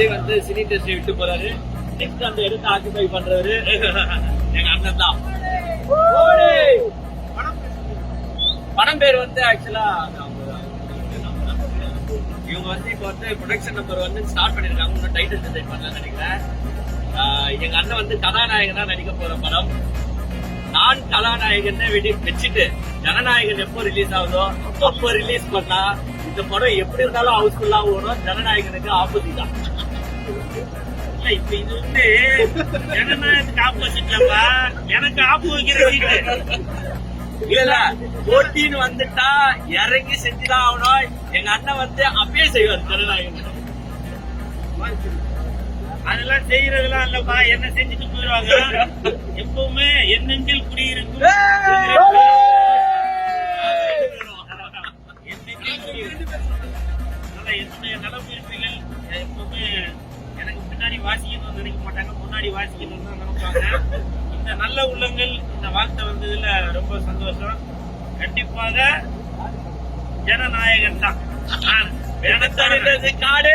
விஜய் வந்து cine industry விட்டு போறாரு. நெக்ஸ்ட் அந்த இடத்தை ஆக்குபை பண்றவரு எங்க அண்ணன் தான். படம் பேர் வந்து ஆக்சுவலா இவங்க வந்து இப்ப வந்து ப்ரொடக்ஷன் நம்பர் வந்து ஸ்டார்ட் பண்ணிருக்காங்க. இன்னும் டைட்டில் டிசைட் பண்ணலாம்னு நினைக்கிறேன். எங்க அண்ணன் வந்து கதாநாயகனா நடிக்க போற படம். நான் கதாநாயகன் வச்சுட்டு ஜனநாயகன் எப்போ ரிலீஸ் ஆகுதோ அப்போ ரிலீஸ் பண்ணா இந்த படம் எப்படி இருந்தாலும் ஹவுஸ்ஃபுல்லா ஓடும். ஜனநாயகனுக்கு ஆப்போசிட்டா. இப்ப இது வந்து ஜனநாயகத்துக்கு ஆப்போசிட்லப்பா, எனக்கு ஆப்பு வைக்கிற இல்ல போட்டின்னு வந்துட்டா இறங்கி செஞ்சுதான் ஆகணும். எங்க அண்ணன் வந்து அப்பயே செய்வார் ஜனநாயகன். அதெல்லாம் செய்யறதெல்லாம் இல்லப்பா, என்ன செஞ்சுட்டு போயிடுவாங்க. எப்பவுமே என் நெஞ்சில் குடியிருக்கும் என்னுடைய நலவிருப்பிகள் எப்பவுமே எனக்கு பின்னாடி வாசிக்கணும்னு நினைக்க மாட்டாங்க, முன்னாடி வாசிக்கணும்னு தான் நினைப்பாங்க. இந்த நல்ல உள்ளங்கள் இந்த வார்த்தை வந்ததுல ரொம்ப சந்தோஷம். கண்டிப்பாக ஜனநாயகன் தான். காடு